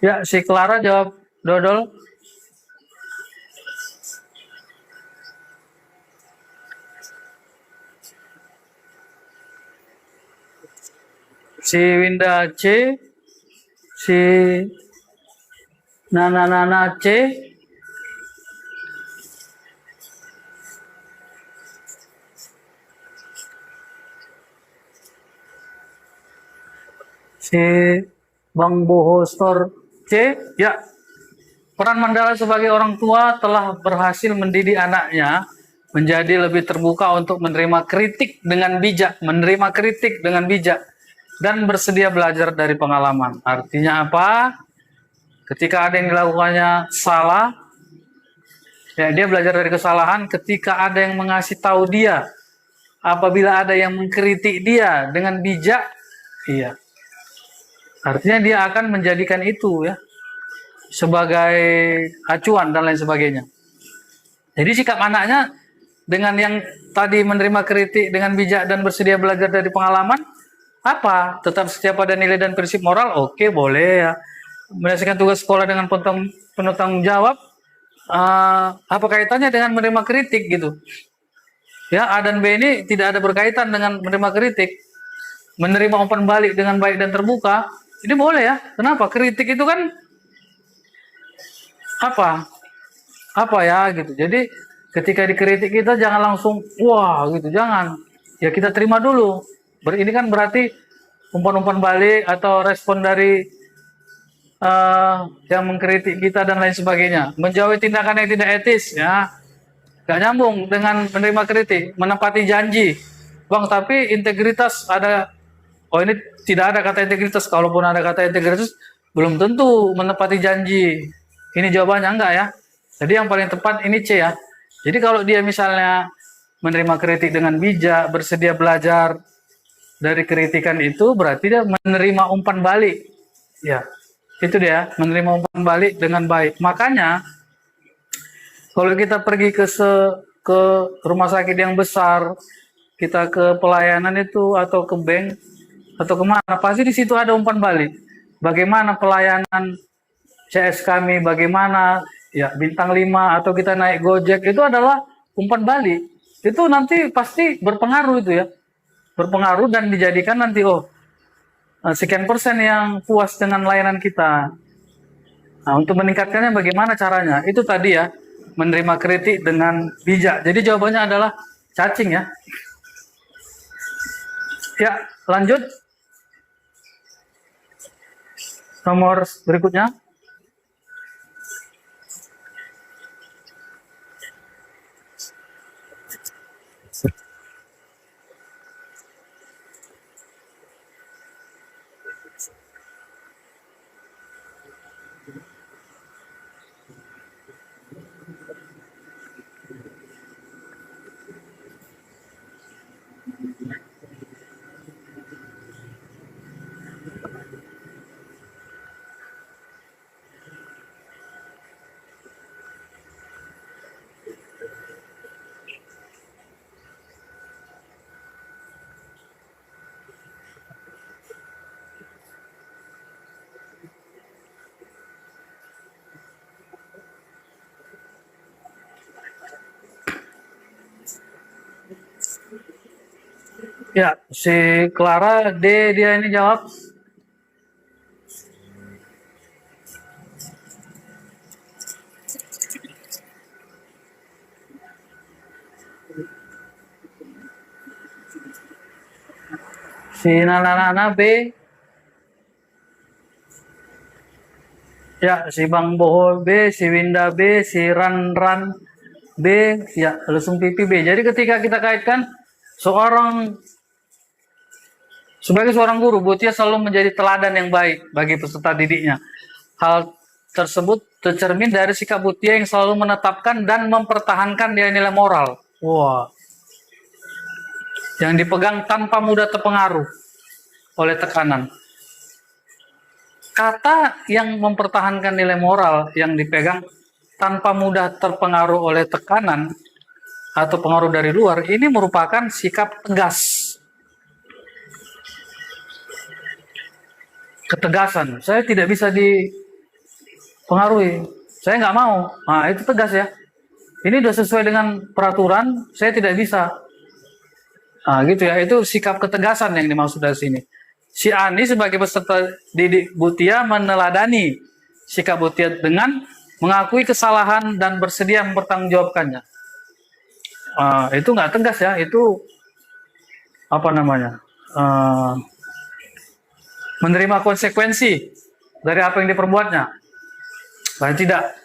Ya, si Clara jawab dodol. Si Winda C, si Nana C, si Bang Bohostor C. Ya, peran Mandala sebagai orang tua telah berhasil mendidik anaknya menjadi lebih terbuka untuk menerima kritik dengan bijak, dan bersedia belajar dari pengalaman. Artinya apa? Ketika ada yang dilakukannya salah, ya dia belajar dari kesalahan. Ketika ada yang mengasih tahu dia, apabila ada yang mengkritik dia dengan bijak, iya, artinya dia akan menjadikan itu ya sebagai acuan dan lain sebagainya. Jadi sikap anaknya dengan yang tadi menerima kritik dengan bijak dan bersedia belajar dari pengalaman, apa? Tetap setia pada nilai dan prinsip moral, oke, boleh ya. Menyelesaikan tugas sekolah dengan penuh tanggung jawab, apa kaitannya dengan menerima kritik gitu? Ya, A dan B ini tidak ada berkaitan dengan menerima kritik. Menerima umpan balik dengan baik dan terbuka, ini boleh ya. Kenapa? Kritik itu kan apa ya gitu. Jadi ketika dikritik kita jangan langsung wah gitu, jangan. Ya kita terima dulu. Ini kan berarti umpan-umpan balik atau respon dari yang mengkritik kita dan lain sebagainya. Menjauhi tindakan yang tidak etis ya. Gak nyambung dengan menerima kritik, menepati janji. Bang, tapi integritas ada. Oh, ini tidak ada kata integritas. Kalaupun ada kata integritas, belum tentu menepati janji. Ini jawabannya enggak ya. Jadi yang paling tepat ini C ya. Jadi kalau dia misalnya menerima kritik dengan bijak, bersedia belajar dari kritikan itu, berarti dia menerima umpan balik. Ya, itu dia, menerima umpan balik dengan baik. Makanya kalau kita pergi ke rumah sakit yang besar, kita ke pelayanan itu atau ke bank atau kemana, pasti di situ ada umpan balik. Bagaimana pelayanan CS kami, bagaimana ya bintang 5 atau kita naik Gojek, itu adalah umpan balik. Itu nanti pasti berpengaruh itu ya. Berpengaruh dan dijadikan nanti sekian persen yang puas dengan layanan kita. Nah, untuk meningkatkannya bagaimana caranya? Itu tadi ya, menerima kritik dengan bijak. Jadi jawabannya adalah cacing ya. Ya, lanjut. Nomor berikutnya. Ya, si Clara D dia ini jawab. Si Nana B. Ya, si Bang Bohol B, si Winda B, si Ran B, ya, Lesung Pipi B. Jadi ketika kita kaitkan sebagai seorang guru, Butia selalu menjadi teladan yang baik bagi peserta didiknya. Hal tersebut tercermin dari sikap Butia yang selalu menetapkan dan mempertahankan nilai-nilai moral. Wah. Yang dipegang tanpa mudah terpengaruh oleh tekanan. Kata yang mempertahankan nilai moral yang dipegang tanpa mudah terpengaruh oleh tekanan atau pengaruh dari luar, ini merupakan sikap tegas. Ketegasan. Saya tidak bisa pengaruhi. Saya nggak mau. Nah, itu tegas ya. Ini udah sesuai dengan peraturan, saya tidak bisa. Nah, gitu ya. Itu sikap ketegasan yang dimaksud dari sini. Si Ani sebagai peserta didik Butia meneladani sikap Butia dengan mengakui kesalahan dan bersedia mempertanggungjawabkannya. Itu nggak tegas ya. Itu apa namanya? Menerima konsekuensi dari apa yang diperbuatnya. Dan tidak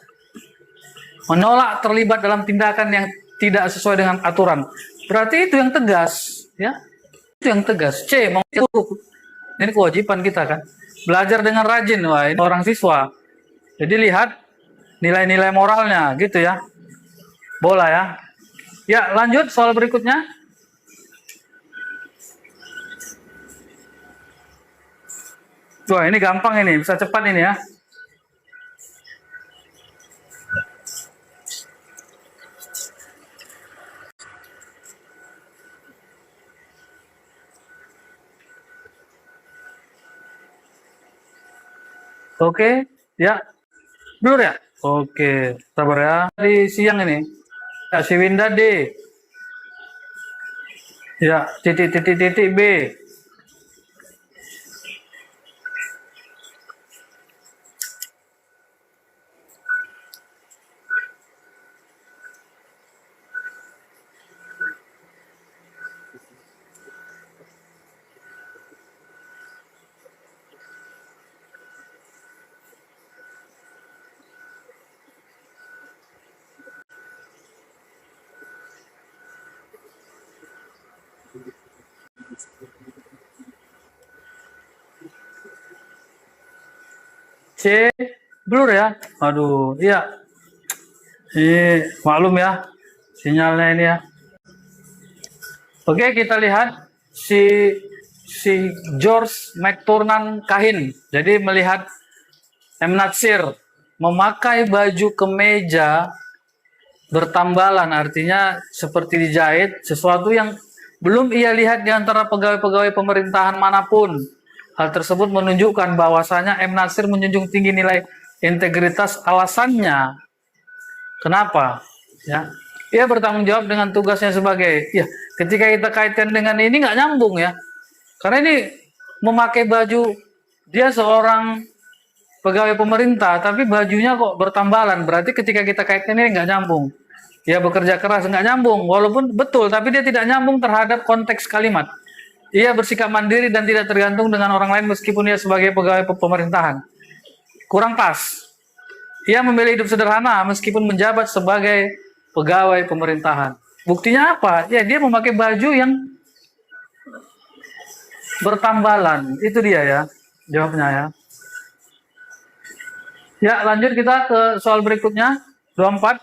menolak terlibat dalam tindakan yang tidak sesuai dengan aturan. Berarti itu yang tegas, ya. Itu yang tegas. C, ini kewajiban kita kan. Belajar dengan rajin, wah ini orang siswa. Jadi lihat nilai-nilai moralnya, gitu ya. Bola ya. Ya, lanjut soal berikutnya. Wah, ini gampang ini, bisa cepat ini ya. Oke, ya. Blur ya? Oke, sabar ya. Di siang ini. Ya, si Winda D. Ya, titik B. C, blur ya. Aduh, iya. Ini maklum ya sinyalnya ini ya. Oke, kita lihat si George McTurnan Kahin. Jadi melihat M. Natsir memakai baju kemeja bertambalan, artinya seperti dijahit, sesuatu yang belum ia lihat di antara pegawai-pegawai pemerintahan manapun. Hal tersebut menunjukkan bahwasanya M. Natsir menjunjung tinggi nilai integritas. Alasannya, kenapa? Ya, ia bertanggung jawab dengan tugasnya sebagai. Ya, ketika kita kaitkan dengan ini nggak nyambung ya, karena ini memakai baju, dia seorang pegawai pemerintah, tapi bajunya kok bertambalan. Berarti ketika kita kaitkan ini nggak nyambung. Ia bekerja keras, nggak nyambung. Walaupun betul, tapi dia tidak nyambung terhadap konteks kalimat. Ia bersikap mandiri dan tidak tergantung dengan orang lain meskipun ia sebagai pegawai pemerintahan. Kurang pas. Ia memilih hidup sederhana meskipun menjabat sebagai pegawai pemerintahan. Buktinya apa? Ya, dia memakai baju yang bertambalan. Itu dia ya, jawabnya ya. Ya, lanjut kita ke soal berikutnya. 24.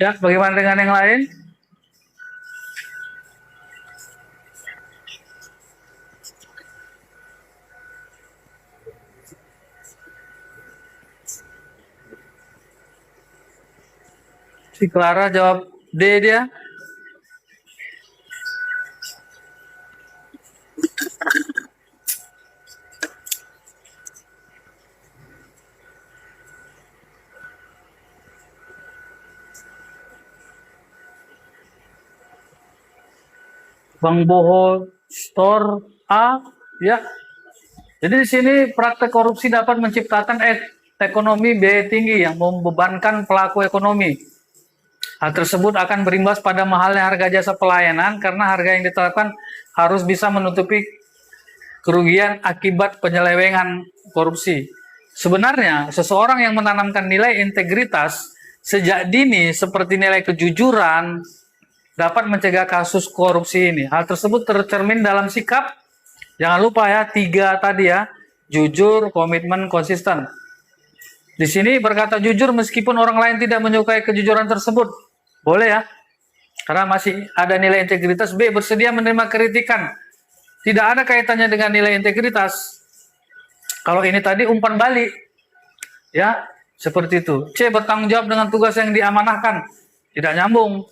Ya, bagaimana dengan yang lain? Si Clara jawab D dia. Bang Boho Store A, ya. Jadi di sini praktek korupsi dapat menciptakan ekonomi biaya tinggi yang membebankan pelaku ekonomi. Hal tersebut akan berimbas pada mahalnya harga jasa pelayanan karena harga yang ditetapkan harus bisa menutupi kerugian akibat penyelewengan korupsi. Sebenarnya, seseorang yang menanamkan nilai integritas sejak dini seperti nilai kejujuran dapat mencegah kasus korupsi ini. Hal tersebut tercermin dalam sikap, jangan lupa ya, 3 tadi ya, jujur, komitmen, konsisten. Di sini berkata jujur meskipun orang lain tidak menyukai kejujuran tersebut. Boleh ya? Karena masih ada nilai integritas. B. Bersedia menerima kritikan. Tidak ada kaitannya dengan nilai integritas. Kalau ini tadi umpan balik. Ya, seperti itu. C. Bertanggung jawab dengan tugas yang diamanahkan. Tidak nyambung.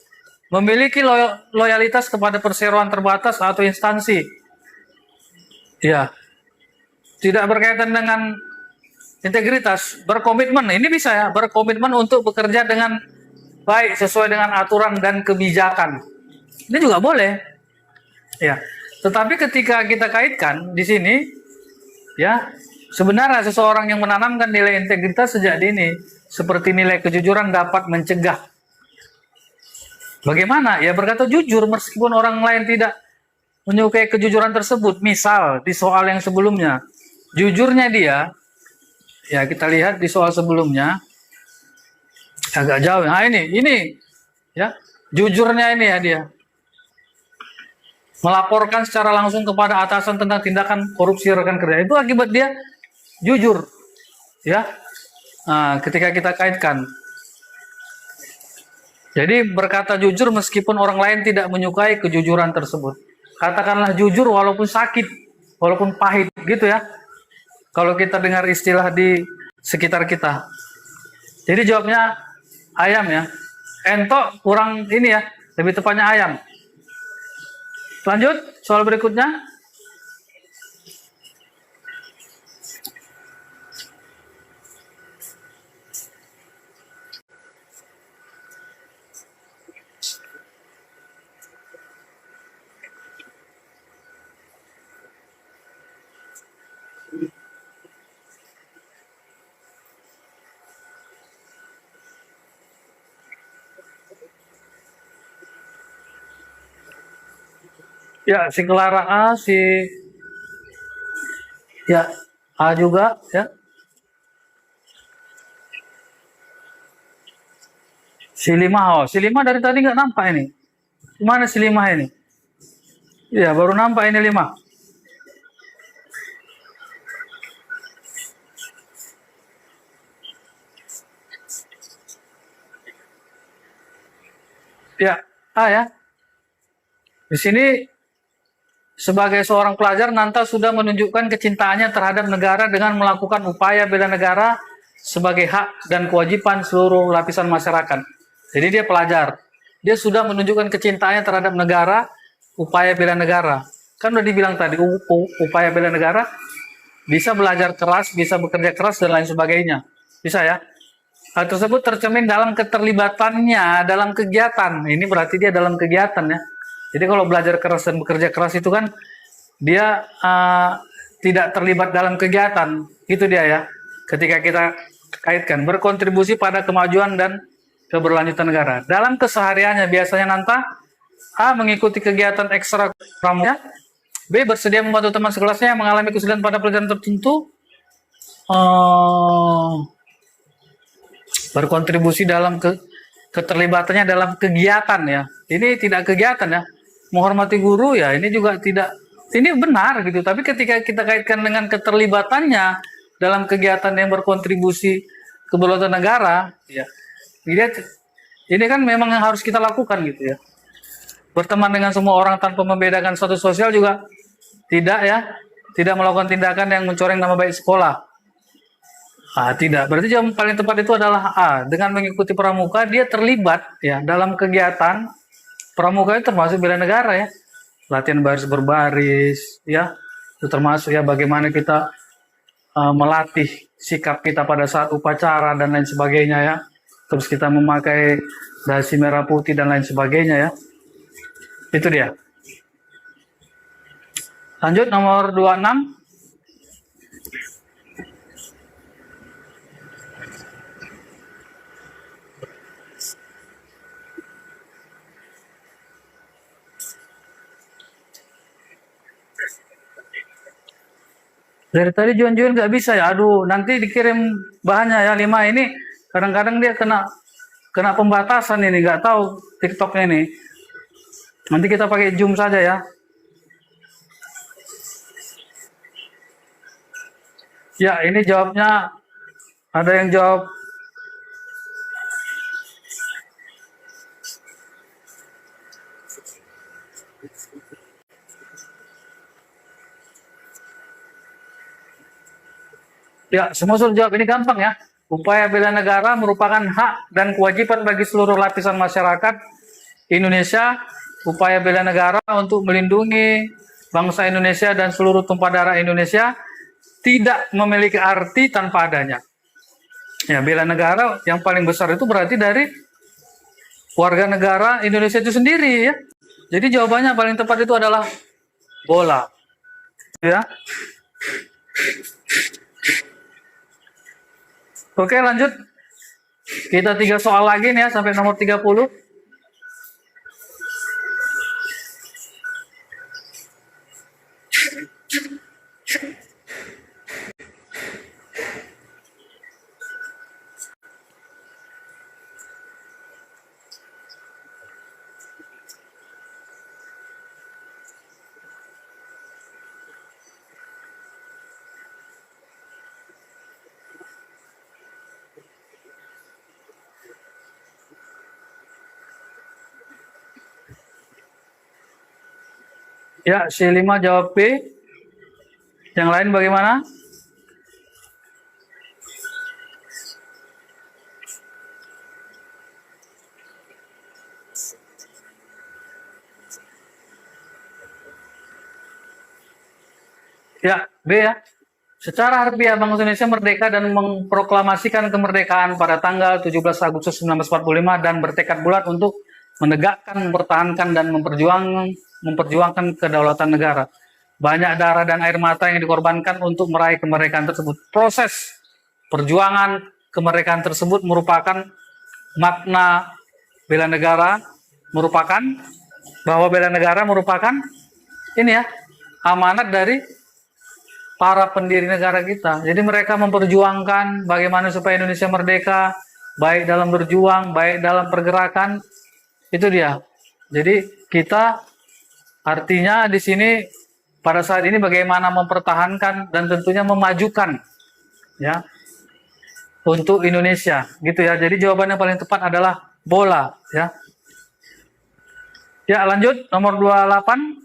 Memiliki loyalitas kepada perseroan terbatas atau instansi. Ya. Tidak berkaitan dengan integritas. Berkomitmen. Ini bisa ya. Berkomitmen untuk bekerja dengan baik sesuai dengan aturan dan kebijakan. Ini juga boleh. Ya. Tetapi ketika kita kaitkan di sini, ya, sebenarnya seseorang yang menanamkan nilai integritas sejak dini, seperti nilai kejujuran dapat mencegah. Bagaimana? Ya berkata jujur meskipun orang lain tidak menyukai kejujuran tersebut. Misal di soal yang sebelumnya, jujurnya dia, ya kita lihat di soal sebelumnya, agak jauh. Nah ini, ya, jujurnya ini ya dia. Melaporkan secara langsung kepada atasan tentang tindakan korupsi rekan kerja. Itu akibat dia jujur. Ya. Nah, ketika kita kaitkan. Jadi berkata jujur meskipun orang lain tidak menyukai kejujuran tersebut. Katakanlah jujur walaupun sakit, walaupun pahit gitu ya. Kalau kita dengar istilah di sekitar kita. Jadi jawabnya ayam ya. Entok kurang ini ya, lebih tepatnya ayam. Lanjut, soal berikutnya. Ya, si Clara A, si ya A juga ya. Si 5, si 5 dari tadi nggak nampak ini. Mana si 5 ini? Ya, baru nampak ini 5. Ya, A ya. Di sini sebagai seorang pelajar, Nanta sudah menunjukkan kecintaannya terhadap negara dengan melakukan upaya bela negara sebagai hak dan kewajiban seluruh lapisan masyarakat. Jadi dia pelajar. Dia sudah menunjukkan kecintaannya terhadap negara, upaya bela negara. Kan udah dibilang tadi, upaya bela negara, bisa belajar keras, bisa bekerja keras, dan lain sebagainya. Bisa ya? Hal tersebut tercermin dalam keterlibatannya dalam kegiatan. Ini berarti dia dalam kegiatan ya. Jadi kalau belajar keras dan bekerja keras itu kan dia tidak terlibat dalam kegiatan. Itu dia ya. Ketika kita kaitkan berkontribusi pada kemajuan dan keberlanjutan negara. Dalam kesehariannya biasanya Nanta A. Mengikuti kegiatan ekstra pramuka. B. Bersedia membantu teman sekelasnya yang mengalami kesulitan pada pelajaran tertentu. Berkontribusi dalam keterlibatannya dalam kegiatan ya. Ini tidak kegiatan ya. Menghormati guru ya, ini juga tidak, ini benar gitu. Tapi ketika kita kaitkan dengan keterlibatannya dalam kegiatan yang berkontribusi keberlanjutan negara, ya, ini kan memang yang harus kita lakukan gitu ya. Berteman dengan semua orang tanpa membedakan status sosial juga tidak ya, tidak melakukan tindakan yang mencoreng nama baik sekolah. Tidak. Berarti jawaban paling tepat itu adalah A. Dengan mengikuti pramuka, dia terlibat ya dalam kegiatan. Pramuka itu termasuk bela negara ya, latihan baris berbaris ya, itu termasuk ya bagaimana kita melatih sikap kita pada saat upacara dan lain sebagainya ya, terus kita memakai dasi merah putih dan lain sebagainya ya, itu dia. Lanjut nomor 26. Dari tadi Juan nggak bisa ya. Aduh, nanti dikirim bahannya ya 5 ini. Kadang-kadang dia kena pembatasan ini, nggak tahu TikToknya ini. Nanti kita pakai Zoom saja ya. Ya, ini jawabnya ada yang jawab ya, semua sudah jawab. Ini gampang ya. Upaya bela negara merupakan hak dan kewajiban bagi seluruh lapisan masyarakat Indonesia. Upaya bela negara untuk melindungi bangsa Indonesia dan seluruh tumpah darah Indonesia tidak memiliki arti tanpa adanya. Ya, bela negara yang paling besar itu berarti dari warga negara Indonesia itu sendiri ya. Jadi jawabannya paling tepat itu adalah bola. Ya. Oke, lanjut. Kita 3 soal lagi nih ya sampai nomor 30. Ya, C5 jawab B. Yang lain bagaimana? Ya, B ya. Secara harfiah bangsa Indonesia merdeka dan memproklamasikan kemerdekaan pada tanggal 17 Agustus 1945 dan bertekad bulat untuk menegakkan, mempertahankan dan memperjuangkan kedaulatan negara. Banyak darah dan air mata yang dikorbankan untuk meraih kemerdekaan tersebut. Proses perjuangan kemerdekaan tersebut merupakan makna bela negara, merupakan bahwa bela negara merupakan ini ya, amanat dari para pendiri negara kita. Jadi mereka memperjuangkan bagaimana supaya Indonesia merdeka, baik dalam berjuang, baik dalam pergerakan. Itu dia. Jadi kita artinya di sini pada saat ini bagaimana mempertahankan dan tentunya memajukan ya untuk Indonesia gitu ya. Jadi jawabannya paling tepat adalah bola ya. Ya, lanjut nomor 28.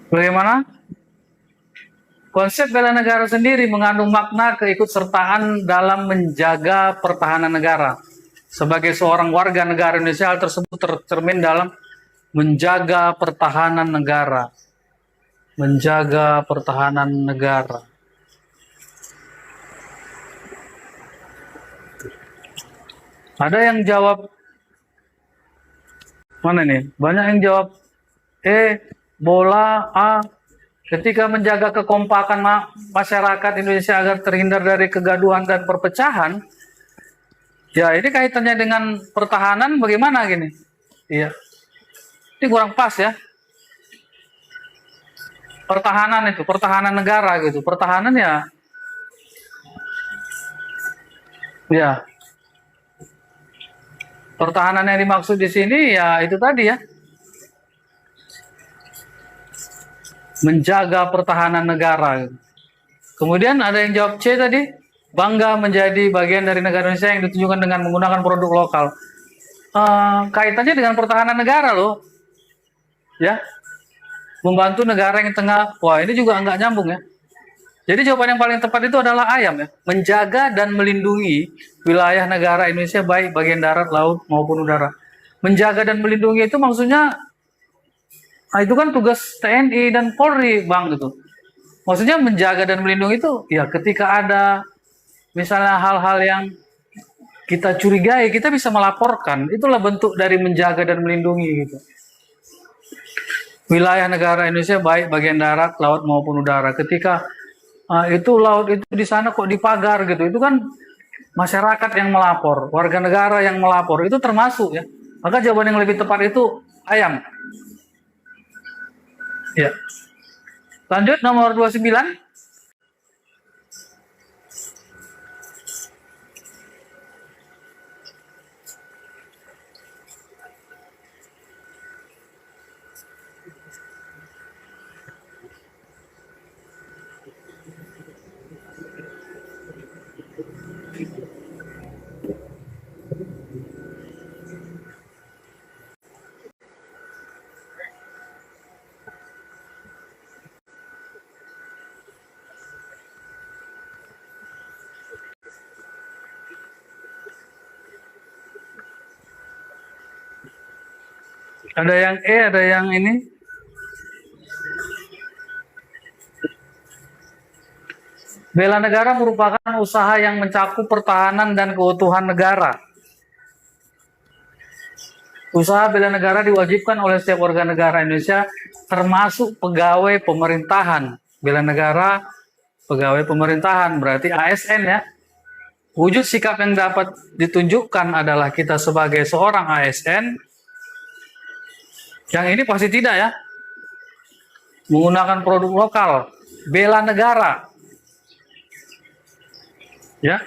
Bagaimana? Konsep bela negara sendiri mengandung makna keikutsertaan dalam menjaga pertahanan negara. Sebagai seorang warga negara Indonesia, hal tersebut tercermin dalam menjaga pertahanan negara. Menjaga pertahanan negara. Ada yang jawab mana nih? Banyak yang jawab bola, A. Ketika menjaga kekompakan masyarakat Indonesia agar terhindar dari kegaduhan dan perpecahan, ya ini kaitannya dengan pertahanan bagaimana gini? Iya, ini kurang pas ya. Pertahanan itu, pertahanan negara gitu. Pertahanan ya. Pertahanan yang dimaksud di sini ya itu tadi ya. Menjaga pertahanan negara. Kemudian ada yang jawab C tadi, bangga menjadi bagian dari negara Indonesia yang ditunjukkan dengan menggunakan produk lokal. Kaitannya dengan pertahanan negara loh, ya, membantu negara yang tengah. Wah, ini juga nggak nyambung ya. Jadi jawaban yang paling tepat itu adalah ayam ya, menjaga dan melindungi wilayah negara Indonesia baik bagian darat, laut maupun udara. Menjaga dan melindungi itu maksudnya itu kan tugas TNI dan Polri, Bang, gitu. Maksudnya menjaga dan melindungi itu ya ketika ada misalnya hal-hal yang kita curigai, kita bisa melaporkan. Itulah bentuk dari menjaga dan melindungi gitu. Wilayah negara Indonesia baik bagian darat, laut maupun udara. Ketika itu laut itu di sana kok dipagar gitu, itu kan masyarakat yang melapor, warga negara yang melapor, itu termasuk ya. Maka jawaban yang lebih tepat itu ayam. Ya. Lanjut nomor 29. Ada yang E, ada yang ini. Bela negara merupakan usaha yang mencakup pertahanan dan keutuhan negara. Usaha bela negara diwajibkan oleh setiap warga negara Indonesia, termasuk pegawai pemerintahan. Bela negara, pegawai pemerintahan, berarti ASN ya. Wujud sikap yang dapat ditunjukkan adalah kita sebagai seorang ASN. Yang ini pasti tidak ya. Menggunakan produk lokal, bela negara. Ya,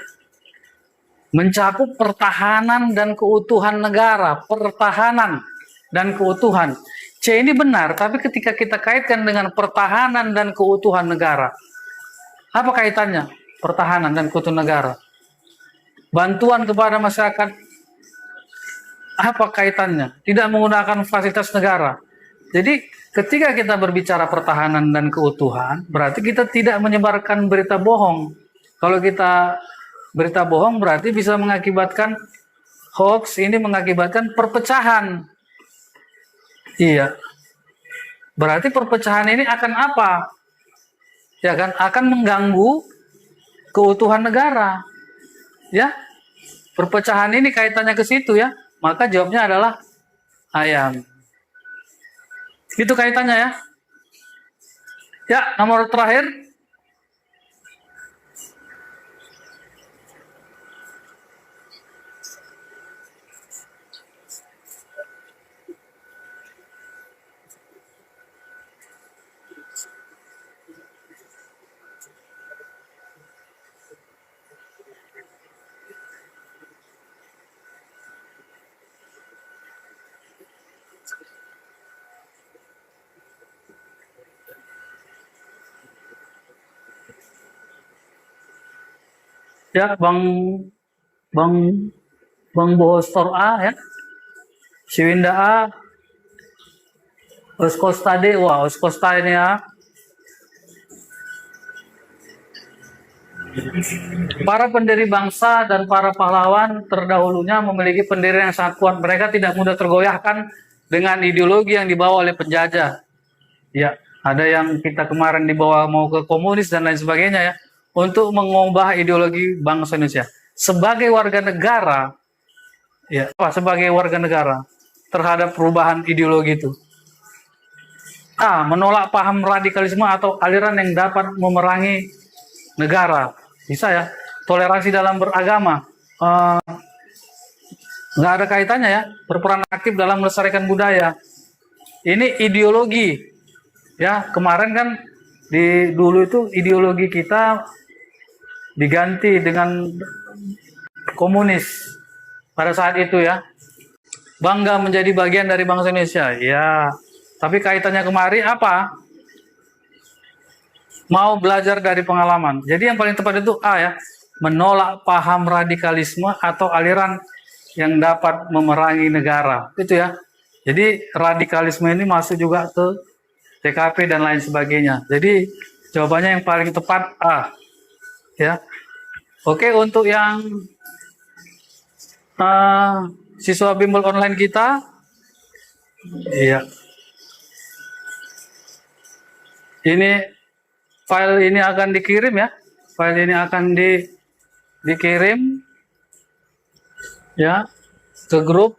mencakup pertahanan dan keutuhan negara, pertahanan dan keutuhan. C ini benar, tapi ketika kita kaitkan dengan pertahanan dan keutuhan negara, apa kaitannya pertahanan dan keutuhan negara? Bantuan kepada masyarakat, apa kaitannya? Tidak menggunakan fasilitas negara. Jadi ketika kita berbicara pertahanan dan keutuhan, berarti kita tidak menyebarkan berita bohong. Kalau kita berita bohong berarti bisa mengakibatkan hoax, ini mengakibatkan perpecahan. Iya. Berarti perpecahan ini akan apa? Ya kan, akan mengganggu keutuhan negara. Ya. Perpecahan ini kaitannya ke situ ya. Maka jawabnya adalah ayam. Itu kaitannya ya. Ya, nomor terakhir. Ya, Bang Bohostor A ya. Siwinda A. Oskosta D. Wah, Oskosta ini ya. Para pendiri bangsa dan para pahlawan terdahulunya memiliki pendirian yang sangat kuat. Mereka tidak mudah tergoyahkan dengan ideologi yang dibawa oleh penjajah. Ya, ada yang kita kemarin dibawa mau ke komunis dan lain sebagainya ya. Untuk mengubah ideologi bangsa Indonesia. Sebagai warga negara, ya, sebagai warga negara terhadap perubahan ideologi itu. A. Menolak paham radikalisme atau aliran yang dapat memerangi negara. Bisa ya. Toleransi dalam beragama. Nggak ada kaitannya ya. Berperan aktif dalam melestarikan budaya. Ini ideologi. Ya, kemarin kan dulu itu ideologi kita diganti dengan komunis pada saat itu ya. Bangga menjadi bagian dari bangsa Indonesia. Ya, tapi kaitannya kemari apa? Mau belajar dari pengalaman. Jadi yang paling tepat itu A ya. Menolak paham radikalisme atau aliran yang dapat memerangi negara. Itu ya. Jadi radikalisme ini masuk juga ke TKP dan lain sebagainya. Jadi jawabannya yang paling tepat A. Ya. Oke, untuk yang siswa bimbel online kita, iya. Ini file ini akan dikirim ya. File ini akan dikirim ya ke grup.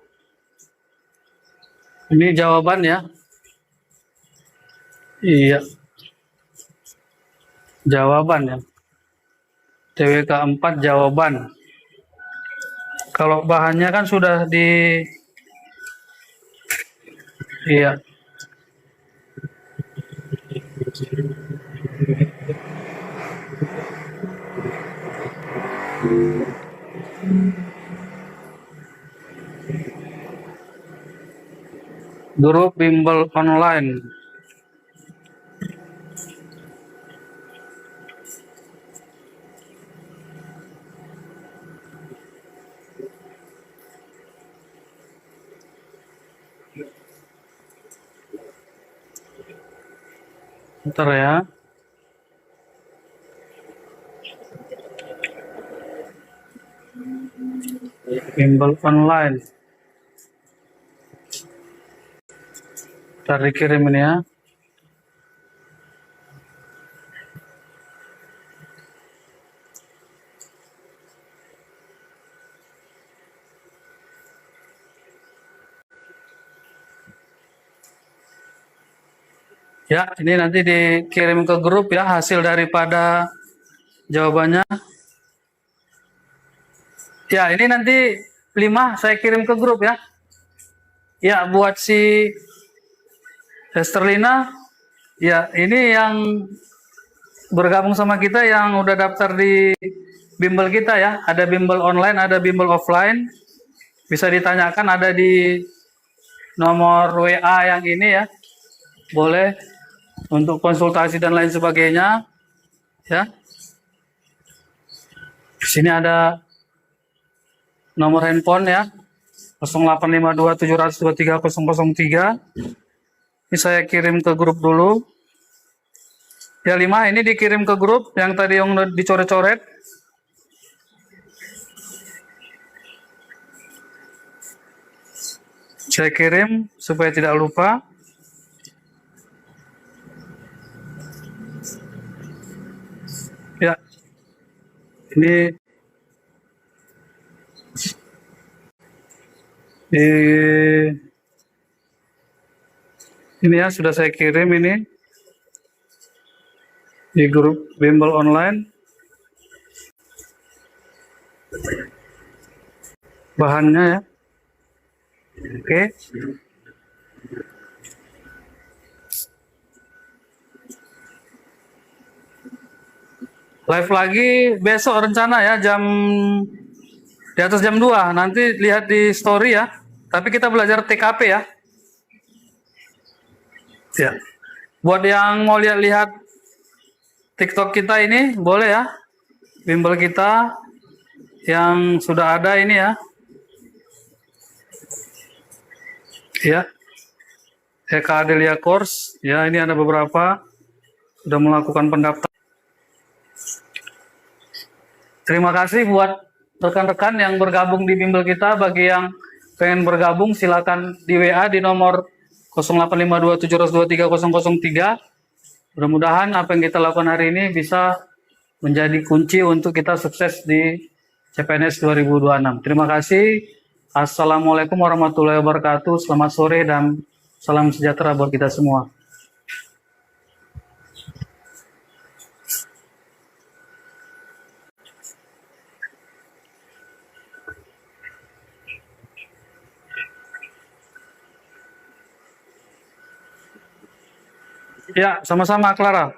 Ini jawaban ya. Iya, jawaban ya. TWK 4 jawaban. Kalau bahannya kan sudah di iya. Grup bimbel online. Bentar ya. Bimbel online. Ntar dikirim ini ya. Ya, ini nanti dikirim ke grup ya hasil daripada jawabannya. Ya, ini nanti 5 saya kirim ke grup ya. Ya, buat si Esterlina, ya ini yang bergabung sama kita yang udah daftar di bimbel kita ya. Ada bimbel online, ada bimbel offline. Bisa ditanyakan ada di nomor WA yang ini ya. Boleh untuk konsultasi dan lain sebagainya ya. Di sini ada nomor handphone ya, 0852 700 23 003. Ini saya kirim ke grup dulu. Ya 5 ini dikirim ke grup yang tadi yang dicoret-coret. Saya kirim supaya tidak lupa. Ya, ini ya sudah saya kirim ini di grup bimbel online. Bahannya ya. Oke. Live lagi besok rencana ya di atas jam 2. Nanti lihat di story ya. Tapi kita belajar TKP ya. Ya. Buat yang mau lihat TikTok kita ini boleh ya. Bimbel kita yang sudah ada ini ya. Ya. Eka Adelia Course. Ya, ini ada beberapa sudah melakukan pendaftaran. Terima kasih buat rekan-rekan yang bergabung di bimbel kita. Bagi yang pengen bergabung silakan di WA di nomor 0852 723 003. Mudah-mudahan apa yang kita lakukan hari ini bisa menjadi kunci untuk kita sukses di CPNS 2026. Terima kasih. Assalamualaikum warahmatullahi wabarakatuh. Selamat sore dan salam sejahtera buat kita semua. Ya, sama-sama Clara.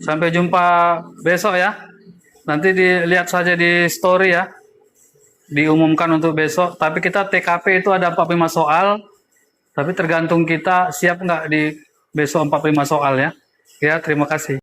Sampai jumpa besok ya. Nanti dilihat saja di story ya. Diumumkan untuk besok. Tapi kita TKP itu ada 45 soal. Tapi tergantung kita siap nggak di besok 45 soal ya. Ya, terima kasih.